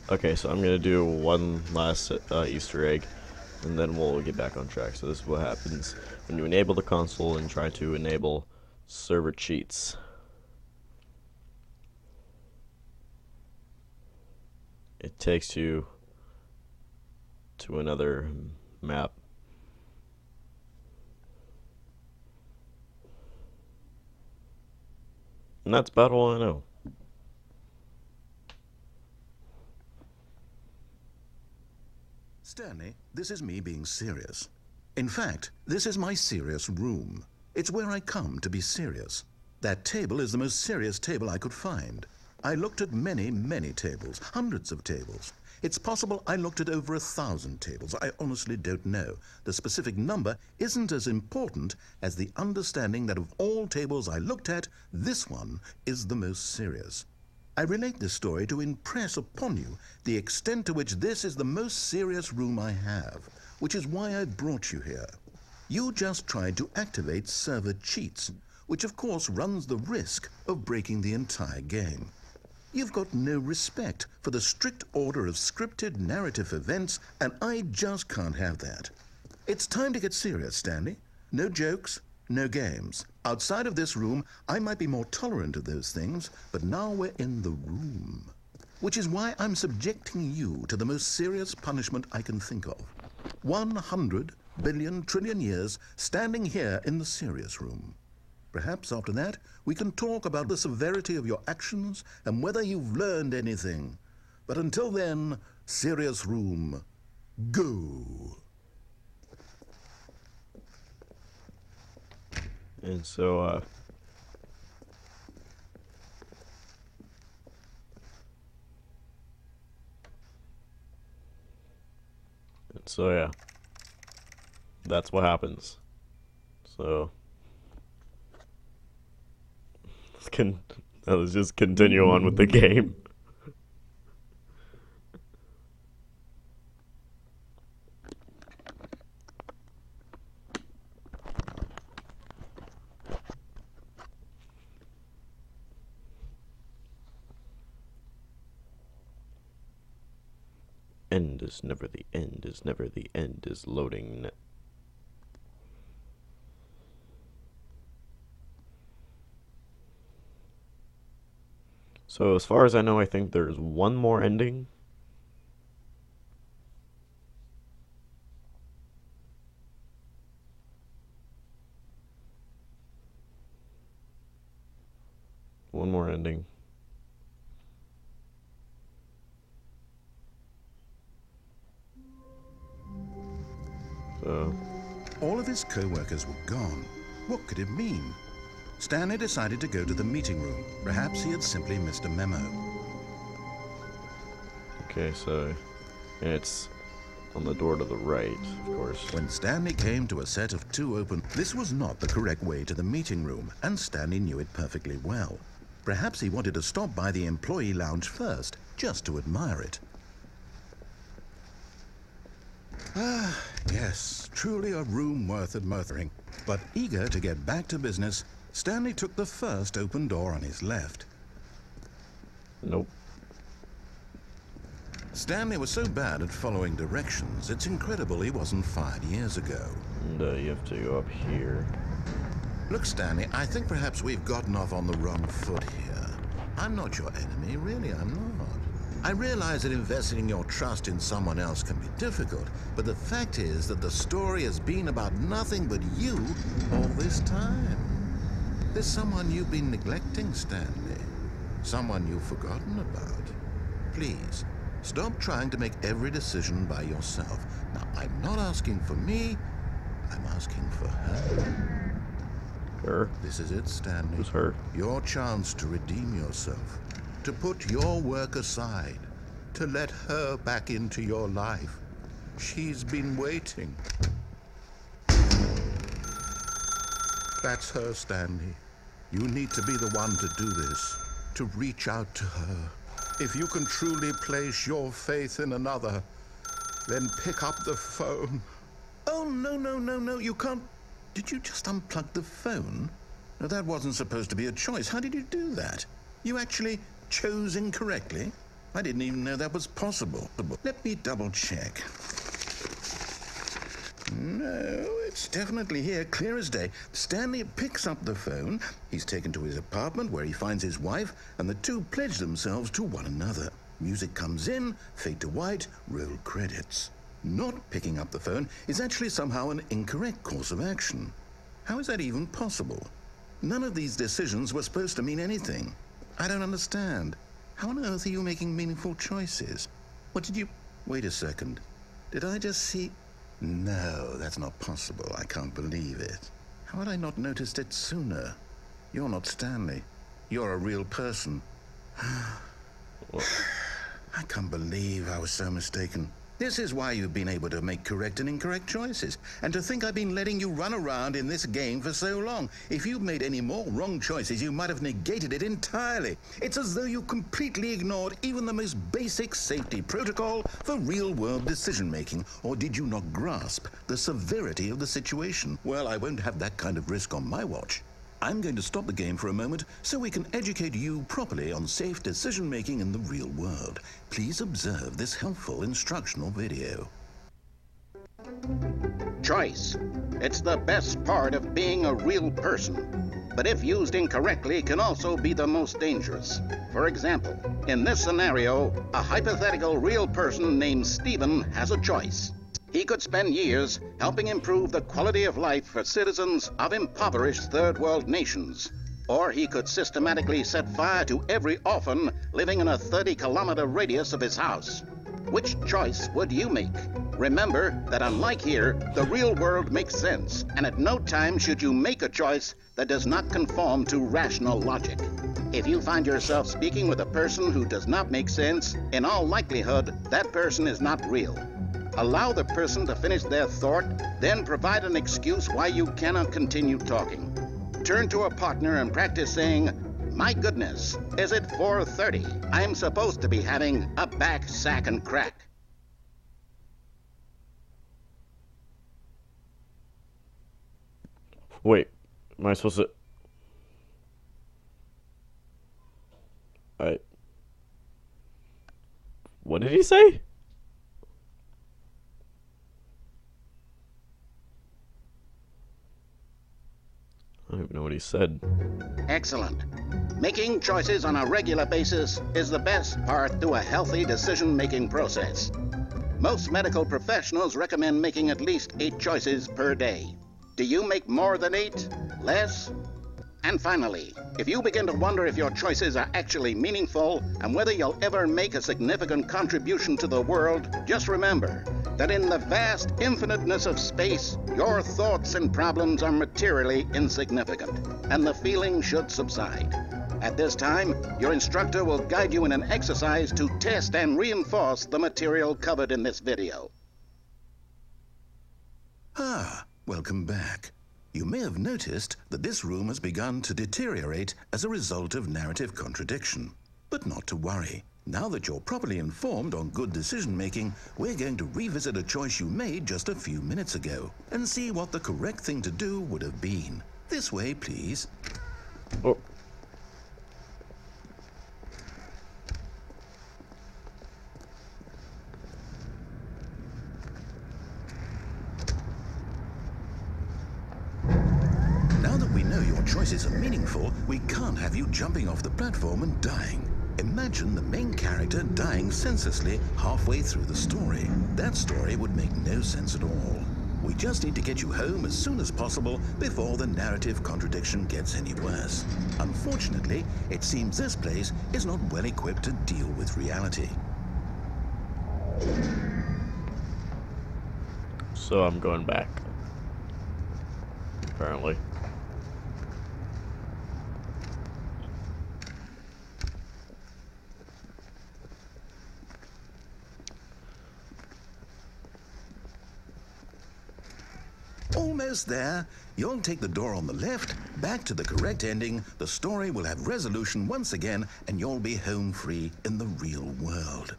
Okay, so I'm gonna do one last Easter egg, and then we'll get back on track. So this is what happens when you enable the console and try to enable server cheats. It takes you to another map. And that's about all I know. Stanley, this is me being serious. In fact, this is my serious room. It's where I come to be serious. That table is the most serious table I could find. I looked at many, many tables, hundreds of tables. It's possible I looked at over 1,000 tables. I honestly don't know. The specific number isn't as important as the understanding that of all tables I looked at, this one is the most serious. I relate this story to impress upon you the extent to which this is the most serious room I have, which is why I've brought you here. You just tried to activate server cheats, which of course runs the risk of breaking the entire game. You've got no respect for the strict order of scripted narrative events, and I just can't have that. It's time to get serious, Stanley. No jokes, no games. Outside of this room, I might be more tolerant of those things, but now we're in the room. Which is why I'm subjecting you to the most serious punishment I can think of. 100 billion trillion years standing here in the serious room. Perhaps after that, we can talk about the severity of your actions and whether you've learned anything. But until then, serious room, go. And so, yeah, that's what happens. So, let's just continue on with the game. End is never the end, is never the end, is loading. So as far as I know, I think there's one more ending. One more ending. So all of his co-workers were gone. What could it mean? Stanley decided to go to the meeting room. Perhaps he had simply missed a memo. okay, so it's on the door to the right, of course. When Stanley came to a set of two open, this was not the correct way to the meeting room, and Stanley knew it perfectly well. Perhaps he wanted to stop by the employee lounge first, just to admire it. Ah, yes, truly a room worth admiring. But eager to get back to business, Stanley took the first open door on his left. Nope. Stanley was so bad at following directions, it's incredible he wasn't fired years ago. And you have to go up here. Look, Stanley, I think perhaps we've gotten off on the wrong foot here. I'm not your enemy, really, I'm not. I realize that investing your trust in someone else can be difficult, but the fact is that the story has been about nothing but you all this time. There's someone you've been neglecting, Stanley. Someone you've forgotten about. Please, stop trying to make every decision by yourself. Now, I'm not asking for me, I'm asking for her. Her? This is it, Stanley. Who's her? Your chance to redeem yourself. To put your work aside. To let her back into your life. She's been waiting. That's her, Stanley. You need to be the one to do this. To reach out to her. If you can truly place your faith in another, then pick up the phone. Oh, no, you can't. Did you just unplug the phone? No, that wasn't supposed to be a choice. How did you do that? You actually chose incorrectly? I didn't even know that was possible. Let me double check. No, it's definitely here, clear as day. Stanley picks up the phone. He's taken to his apartment where he finds his wife, and the two pledge themselves to one another. Music comes in, fade to white, roll credits. Not picking up the phone is actually somehow an incorrect course of action. How is that even possible? None of these decisions were supposed to mean anything. I don't understand. How on earth are you making meaningful choices? What did you... Wait a second. Did I just see... No, that's not possible. I can't believe it. How had I not noticed it sooner? You're not Stanley. You're a real person. I can't believe I was so mistaken. This is why you've been able to make correct and incorrect choices. And to think I've been letting you run around in this game for so long. If you'd made any more wrong choices, you might have negated it entirely. It's as though you completely ignored even the most basic safety protocol for real-world decision-making. Or did you not grasp the severity of the situation? Well, I won't have that kind of risk on my watch. I'm going to stop the game for a moment so we can educate you properly on safe decision-making in the real world. Please observe this helpful instructional video. Choice. It's the best part of being a real person. But if used incorrectly, can also be the most dangerous. For example, in this scenario, a hypothetical real person named Stephen has a choice. He could spend years helping improve the quality of life for citizens of impoverished third world nations. Or he could systematically set fire to every orphan living in a 30-kilometer radius of his house. Which choice would you make? Remember that unlike here, the real world makes sense, and at no time should you make a choice that does not conform to rational logic. If you find yourself speaking with a person who does not make sense, in all likelihood, that person is not real. Allow the person to finish their thought, then provide an excuse why you cannot continue talking. Turn to a partner and practice saying, "My goodness, is it 4:30? I'm supposed to be having a back, sack, and crack." Wait, am I supposed to... What did he say? I don't even know what he said. Excellent. Making choices on a regular basis is the best part to a healthy decision-making process. Most medical professionals recommend making at least 8 choices per day. Do you make more than 8? Less? And finally, if you begin to wonder if your choices are actually meaningful and whether you'll ever make a significant contribution to the world, just remember that in the vast infiniteness of space, your thoughts and problems are materially insignificant, and the feeling should subside. At this time, your instructor will guide you in an exercise to test and reinforce the material covered in this video. Welcome back. You may have noticed that this room has begun to deteriorate as a result of narrative contradiction. But not to worry. Now that you're properly informed on good decision-making, we're going to revisit a choice you made just a few minutes ago and see what the correct thing to do would have been. This way, please. Oh. Choices are meaningful, we can't have you jumping off the platform and dying. Imagine the main character dying senselessly halfway through the story. That story would make no sense at all. We just need to get you home as soon as possible before the narrative contradiction gets any worse. Unfortunately, it seems this place is not well equipped to deal with reality. So I'm going back. Apparently. Almost there. You'll take the door on the left, back to the correct ending, the story will have resolution once again, and you'll be home free in the real world.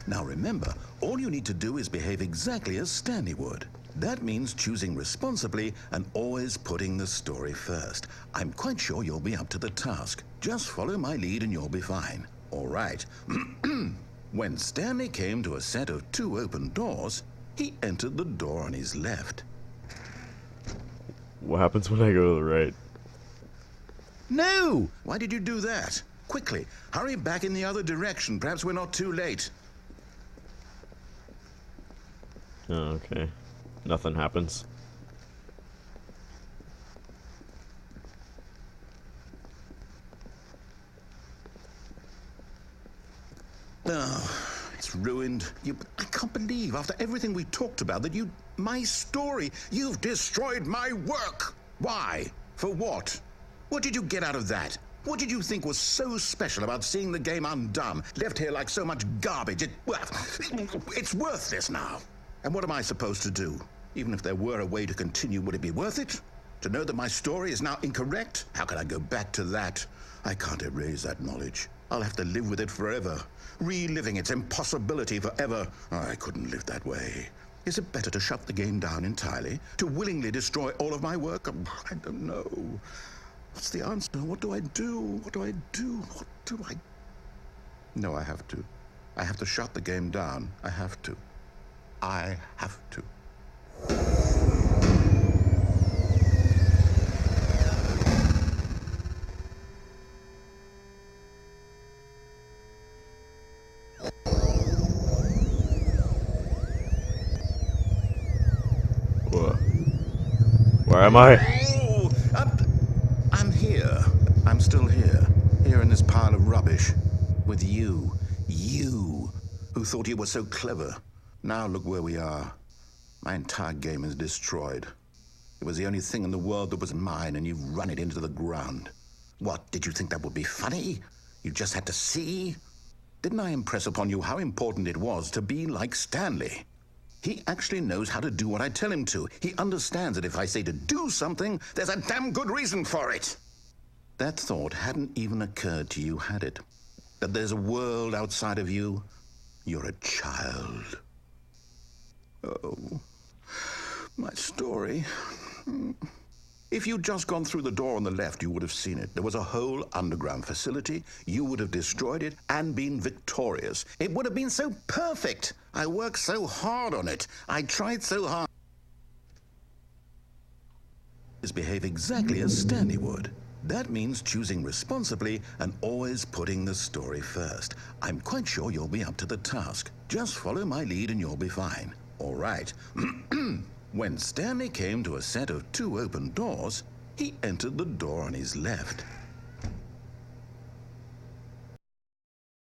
Now remember, all you need to do is behave exactly as Stanley would. That means choosing responsibly and always putting the story first. I'm quite sure you'll be up to the task. Just follow my lead and you'll be fine. All right. When Stanley came to a set of 2 open doors, he entered the door on his left. What happens when I go to the right? No! Why did you do that? Quickly, hurry back in the other direction. Perhaps we're not too late. Oh, okay. Nothing happens. Oh, it's ruined. I can't believe, after everything we talked about, that my story, you've destroyed my work. Why? For what? What did you get out of that? What did you think was so special about seeing the game undone, left here like so much garbage? It's worthless now. And what am I supposed to do? Even if there were a way to continue, would it be worth it? To know that my story is now incorrect? How can I go back to that? I can't erase that knowledge. I'll have to live with it forever, reliving its impossibility forever. I couldn't live that way. Is it better to shut the game down entirely? To willingly destroy all of my work? I don't know. What's the answer? What do I do? What do I do? What do I... No, I have to. I have to shut the game down. I have to. I have to. Whoa. Where am I? Oh, I'm here. I'm still here. Here in this pile of rubbish. With you. You, who thought you were so clever. Now look where we are. My entire game is destroyed. It was the only thing in the world that was mine, and you've run it into the ground. What, did you think that would be funny? You just had to see? Didn't I impress upon you how important it was to be like Stanley? He actually knows how to do what I tell him to. He understands that if I say to do something, there's a damn good reason for it. That thought hadn't even occurred to you, had it? That there's a world outside of you? You're a child. Oh, my story. If you'd just gone through the door on the left, you would have seen it. There was a whole underground facility. You would have destroyed it and been victorious. It would have been so perfect. I worked so hard on it. I tried so hard. Behave exactly as Stanley would. That means choosing responsibly and always putting the story first. I'm quite sure you'll be up to the task. Just follow my lead and you'll be fine. All right. When Stanley came to a set of 2 open doors, he entered the door on his left.